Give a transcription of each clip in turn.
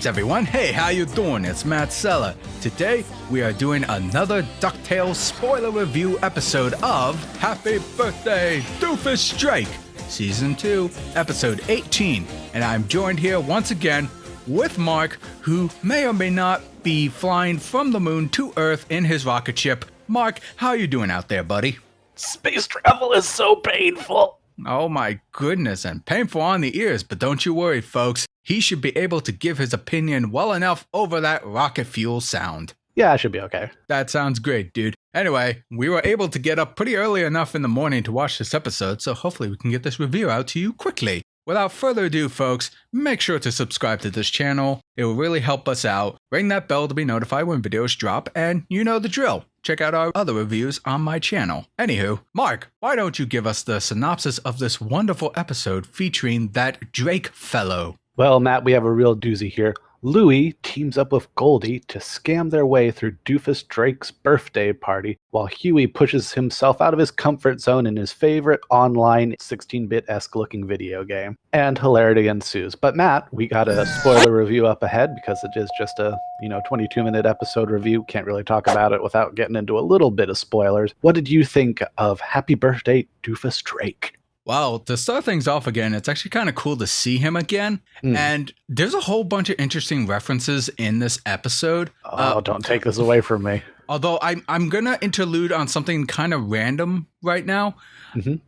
Greetings everyone, hey, how you doing? It's Matt Sella. Today, we are doing another DuckTales spoiler review episode of Happy Birthday, Doofus Drake, Season 2, Episode 18. And I'm joined here once again with Marc, who may or may not be flying from the moon to Earth in his rocket ship. Marc, how you doing out there, buddy? Space travel is so painful. Oh my goodness, and painful on the ears, but don't you worry, folks. He should be able to give his opinion well enough over that rocket fuel sound. Yeah, I should be okay. That sounds great, dude. Anyway, we were able to get up pretty early enough in the morning to watch this episode, so hopefully we can get this review out to you quickly. Without further ado, folks, make sure to subscribe to this channel. It will really help us out. Ring that bell to be notified when videos drop, and you know the drill. Check out our other reviews on my channel. Anywho, Marc, why don't you give us the synopsis of this wonderful episode featuring that Drake fellow? Well, Matt, we have a real doozy here. Louie teams up with Goldie to scam their way through Doofus Drake's birthday party, while Huey pushes himself out of his comfort zone in his favorite online 16-bit-esque looking video game. And hilarity ensues. But Matt, we got a spoiler review up ahead because it is just a 22-minute episode review. Can't really talk about it without getting into a little bit of spoilers. What did you think of Happy Birthday, Doofus Drake? Well, to start things off again, it's actually kind of cool to see him again. And there's a whole bunch of interesting references in this episode. Oh, don't take this away from me. Although I'm going to interlude on something kind of random right now.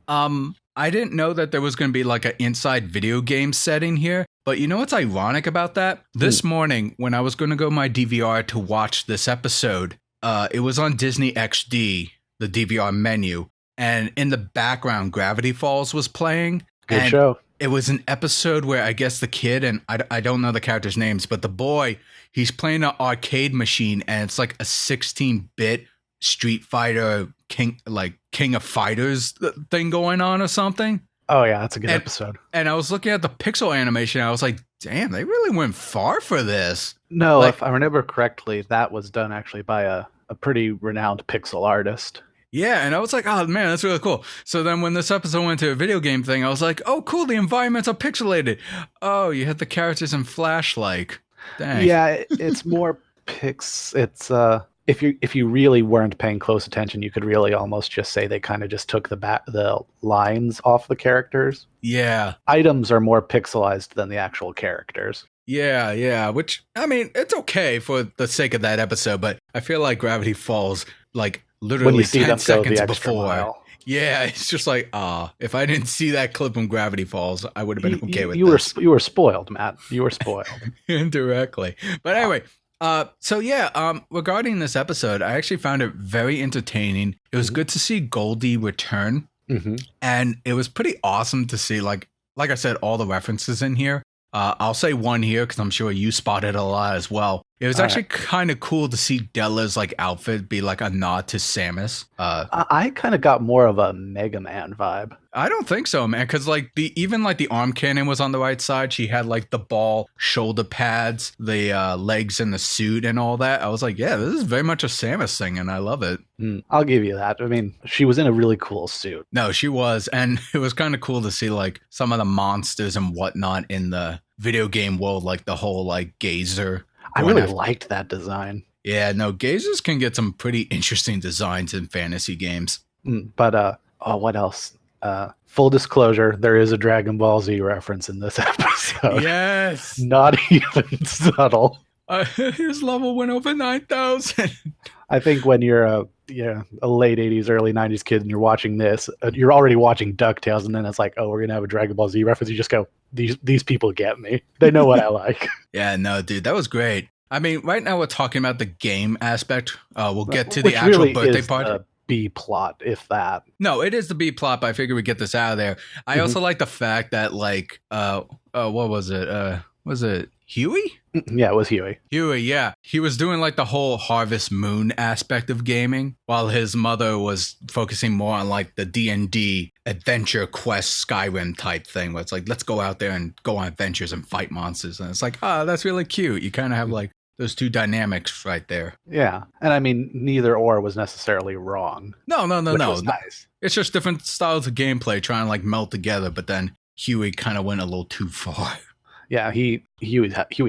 I didn't know that there was going to be like an inside video game setting here. But you know what's ironic about that? This morning, when I was going to go my DVR to watch this episode, it was on Disney XD, the DVR menu. And in the background, Gravity Falls was playing. Good show. It was an episode where I guess the kid, and I don't know the characters' names, but the boy, he's playing an arcade machine, and it's like a 16-bit Street Fighter King of Fighters thing going on or something. Oh, yeah, that's a good episode. And I was looking at the pixel animation, and I was like, damn, they really went far for this. No, if I remember correctly, that was done actually by a pretty renowned pixel artist. Yeah, and I was like, oh, man, that's really cool. So then when this episode went to a video game thing, I was like, oh, cool, the environments are pixelated. Oh, you had the characters in Flash-like. Dang. Yeah, it's more it's if you really weren't paying close attention, you could really almost just say they kind of just took the lines off the characters. Yeah. Items are more pixelized than the actual characters. Yeah, which, I mean, it's okay for the sake of that episode, but I feel like Gravity Falls, like, literally 10 seconds before. Mile. Yeah, it's just like, if I didn't see that clip from Gravity Falls, I would have been okay with this. You were spoiled, Matt. You were spoiled. Indirectly. But anyway, regarding this episode, I actually found it very entertaining. It was good to see Goldie return. And it was pretty awesome to see, like I said, all the references in here. I'll say one here because I'm sure you spotted a lot as well. It was actually kind of cool to see Della's like outfit be like a nod to Samus. I kind of got more of a Mega Man vibe. I don't think so, man, because like the arm cannon was on the right side. She had like the ball shoulder pads, the legs and the suit and all that. I was like, yeah, this is very much a Samus thing, and I love it. I'll give you that. I mean, she was in a really cool suit. No, she was, and it was kind of cool to see like some of the monsters and whatnot in the video game world, like the whole like gazer. I really liked that design. Yeah, no, gazers can get some pretty interesting designs in fantasy games. But what else? Full disclosure, there is a Dragon Ball Z reference in this episode. Yes. Not even subtle. His level went over 9,000. I think when you're a late 80s, early 90s kid and you're watching this, you're already watching DuckTales, and then it's like, oh, we're going to have a Dragon Ball Z reference. You just go, these people get me. They know what I like. Yeah, no, dude, that was great. I mean, right now we're talking about the game aspect. We'll get to the actual birthday party. The B plot, if that. No, it is the B plot, but I figured we'd get this out of there. I also like the fact that, like, what was it? Was it Huey? Yeah, it was Huey. Huey, yeah. He was doing like the whole Harvest Moon aspect of gaming, while his mother was focusing more on like the D&D adventure quest Skyrim type thing, where it's like, let's go out there and go on adventures and fight monsters. And it's like, that's really cute. You kind of have like those two dynamics right there. Yeah. And I mean, neither or was necessarily wrong. No. Was nice. It's just different styles of gameplay trying to like meld together, but then Huey kind of went a little too far. Yeah, Huey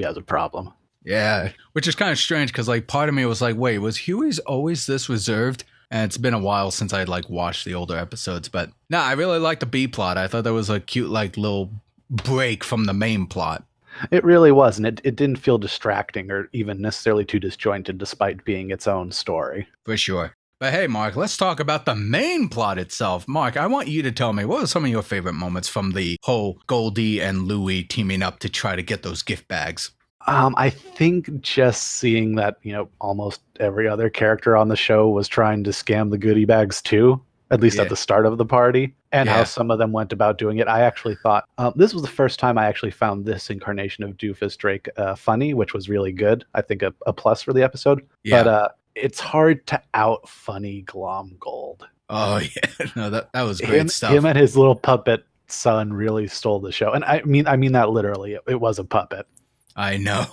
has a problem. Yeah, which is kind of strange because like part of me was like, wait, was Huey's always this reserved? And it's been a while since I like watched the older episodes, but no, I really liked the B plot. I thought that was a cute like little break from the main plot. It really was, and it didn't feel distracting or even necessarily too disjointed despite being its own story. For sure. But hey, Mark, let's talk about the main plot itself. Mark, I want you to tell me, what were some of your favorite moments from the whole Goldie and Louie teaming up to try to get those gift bags? I think just seeing that, almost every other character on the show was trying to scam the goodie bags too, at least at the start of the party, and how some of them went about doing it. I actually thought this was the first time I actually found this incarnation of Doofus Drake funny, which was really good. I think a plus for the episode. Yeah. But it's hard to out funny Glom Gold. Oh, yeah. No, that was great stuff. Him and his little puppet son really stole the show. And I mean that literally. It was a puppet. I know.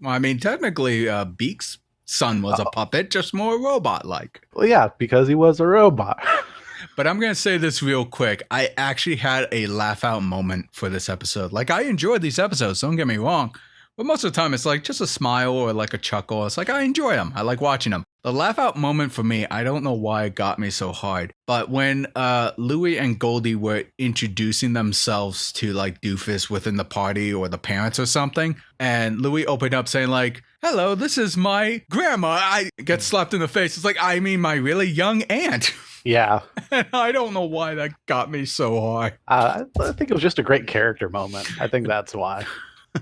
Technically, Beak's son was a puppet, just more robot-like. Well, yeah, because he was a robot. But I'm going to say this real quick. I actually had a laugh-out moment for this episode. Like, I enjoyed these episodes, don't get me wrong. But most of the time, it's like just a smile or like a chuckle. It's like, I enjoy them. I like watching them. The laugh-out moment for me, I don't know why it got me so hard. But when Louie and Goldie were introducing themselves to like Doofus within the party or the parents or something, and Louie opened up saying like, hello, this is my grandma. I get slapped in the face. It's like, I mean, my really young aunt. Yeah. And I don't know why that got me so hard. I think it was just a great character moment. I think that's why.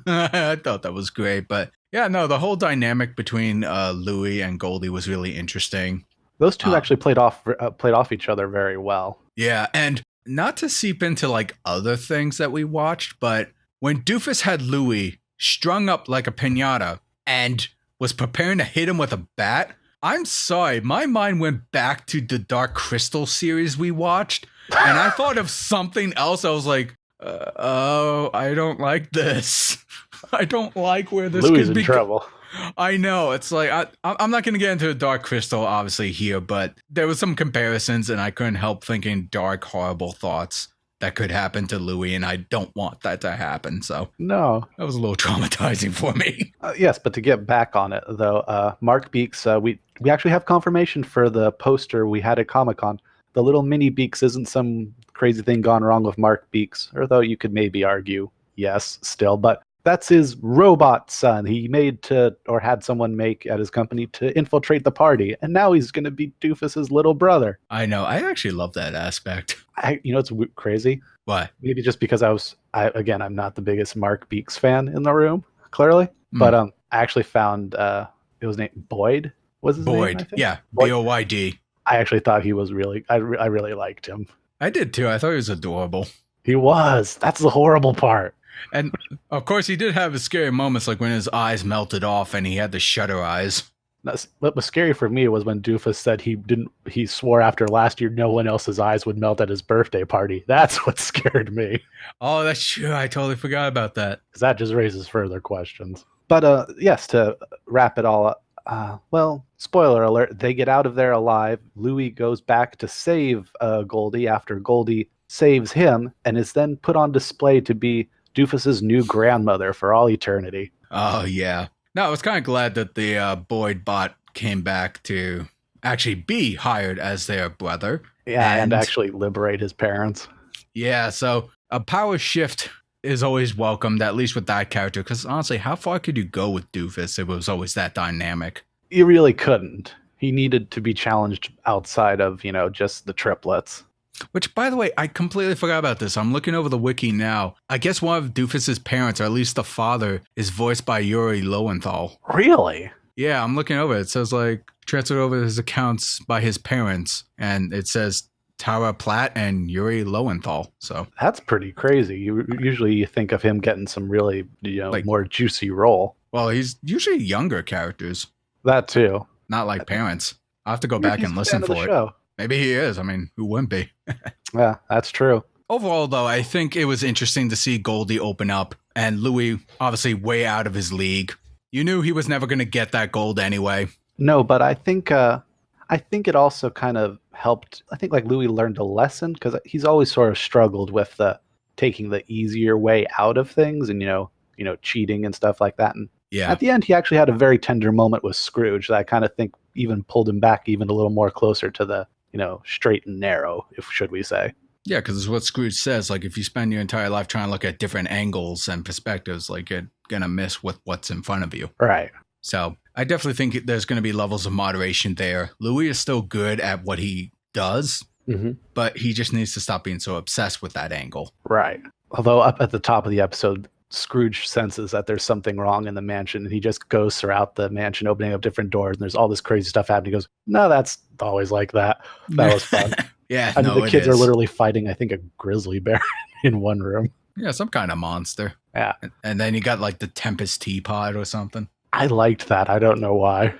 I thought that was great, but yeah, no, the whole dynamic between Louie and Goldie was really interesting. Those two actually played off each other very well. Yeah, and not to seep into like other things that we watched, but when Doofus had Louie strung up like a piñata and was preparing to hit him with a bat, I'm sorry, my mind went back to the Dark Crystal series we watched, and I thought of something else. I was like, oh, I don't like this. I don't like where this Louie's could be. In trouble. I know. It's like, I'm not going to get into the Dark Crystal, obviously, here, but there was some comparisons, and I couldn't help thinking dark, horrible thoughts that could happen to Louie, and I don't want that to happen. So no, that was a little traumatizing for me. Yes, but to get back on it, though, Marc Beaks, we actually have confirmation for the poster we had at Comic-Con. The little mini Beaks isn't some crazy thing gone wrong with Marc Beaks, although you could maybe argue, yes, still, but that's his robot son he made or had someone make at his company to infiltrate the party, and now he's going to be Doofus's little brother. I know. I actually love that aspect. It's crazy. Why? Maybe just because I'm not the biggest Marc Beaks fan in the room, clearly, but I actually found it was named Boyd. Was his Boyd? Name, yeah, Boyd. I actually thought he was I really liked him. I did too. I thought he was adorable. He was. That's the horrible part. And of course, he did have his scary moments, like when his eyes melted off and he had the shutter eyes. What was scary for me was when Doofus said he swore after last year no one else's eyes would melt at his birthday party. That's what scared me. Oh, that's true. I totally forgot about that. Because that just raises further questions. But yes, to wrap it all up, spoiler alert, they get out of there alive. Louie goes back to save Goldie after Goldie saves him, and is then put on display to be Doofus's new grandmother for all eternity. Oh, yeah. No, I was kind of glad that the Boyd bot came back to actually be hired as their brother. Yeah, and actually liberate his parents. Yeah, so a power shift is always welcomed, at least with that character, because honestly, how far could you go with Doofus? It was always that dynamic. You really couldn't. He needed to be challenged outside of, just the triplets. Which, by the way, I completely forgot about this. I'm looking over the wiki now. I guess one of Doofus's parents, or at least the father, is voiced by Yuri Lowenthal. Really? Yeah, I'm looking over it. It says, transferred over his accounts by his parents. And it says Tara Platt and Yuri Lowenthal. So that's pretty crazy. Usually you think of him getting some really, more juicy role. Well, he's usually younger characters. That too. Not like parents. I'll have to go back and listen for it. Show. Maybe he is. I mean, who wouldn't be? Yeah, that's true. Overall, though, I think it was interesting to see Goldie open up and Louie obviously way out of his league. You knew he was never going to get that gold anyway. No, but I think it also kind of helped. I think Louie learned a lesson because he's always sort of struggled with taking the easier way out of things and cheating and stuff like that. And Yeah. At the end, he actually had a very tender moment with Scrooge that I kind of think even pulled him back even a little more closer to the, straight and narrow, should we say. Yeah, because it's what Scrooge says. Like, if you spend your entire life trying to look at different angles and perspectives, like, you're going to miss what's in front of you. Right. So I definitely think there's going to be levels of moderation there. Louis is still good at what he does, but he just needs to stop being so obsessed with that angle. Right. Although up at the top of the episode, Scrooge senses that there's something wrong in the mansion, and he just goes throughout the mansion, opening up different doors, and there's all this crazy stuff happening. He goes, no, that's always like that. That was fun. Yeah, I mean, the kids are literally fighting, I think, a grizzly bear in one room. Yeah, some kind of monster. Yeah. And then you got like the Tempest teapot or something. I liked that. I don't know why.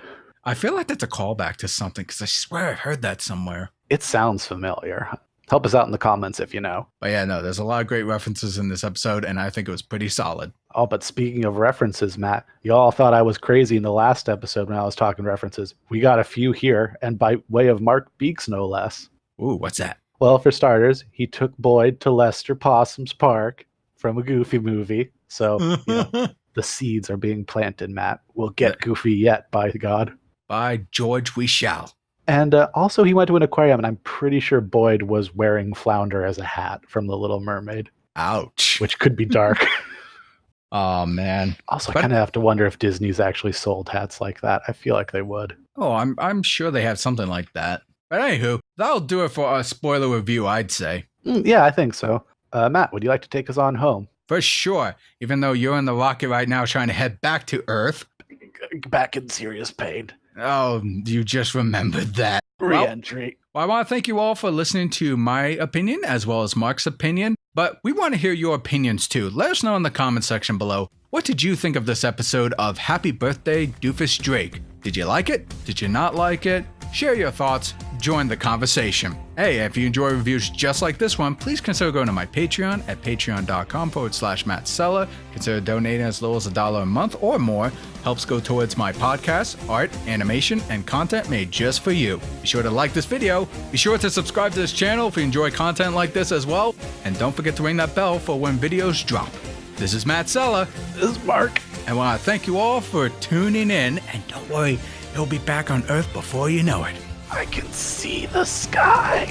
I feel like that's a callback to something because I swear I've heard that somewhere. It sounds familiar. Help us out in the comments if you know. But yeah, no, there's a lot of great references in this episode, and I think it was pretty solid. Oh, but speaking of references, Matt, you all thought I was crazy in the last episode when I was talking references. We got a few here, and by way of Marc Beeks, no less. Ooh, what's that? Well, for starters, he took Boyd to Lester Possum's Park from a Goofy movie. So, the seeds are being planted, Matt. We'll get Goofy yet, by God. By George, we shall. And also, he went to an aquarium, and I'm pretty sure Boyd was wearing Flounder as a hat from The Little Mermaid. Ouch. Which could be dark. Oh, man. Also, I kind of have to wonder if Disney's actually sold hats like that. I feel like they would. Oh, I'm sure they have something like that. But anywho, that'll do it for a spoiler review, I'd say. Yeah, I think so. Matt, would you like to take us on home? For sure. Even though you're in the rocket right now trying to head back to Earth. Back in serious pain. Oh, you just remembered that. Re-entry. Well, I want to thank you all for listening to my opinion as well as Marc's opinion. But we want to hear your opinions too. Let us know in the comment section below. What did you think of this episode of Happy Birthday, Doofus Drake? Did you like it? Did you not like it? Share your thoughts. Join the conversation. Hey, if you enjoy reviews just like this one, please consider going to my Patreon at patreon.com/Matt Sella. Consider donating as little as $1 a month or more. Helps go towards my podcast, art, animation, and content made just for you. Be sure to like this video. Be sure to subscribe to this channel if you enjoy content like this as well. And don't forget to ring that bell for when videos drop. This is Matt Sella. This is Marc. And I want to thank you all for tuning in. And don't worry, you'll be back on Earth before you know it. I can see the sky.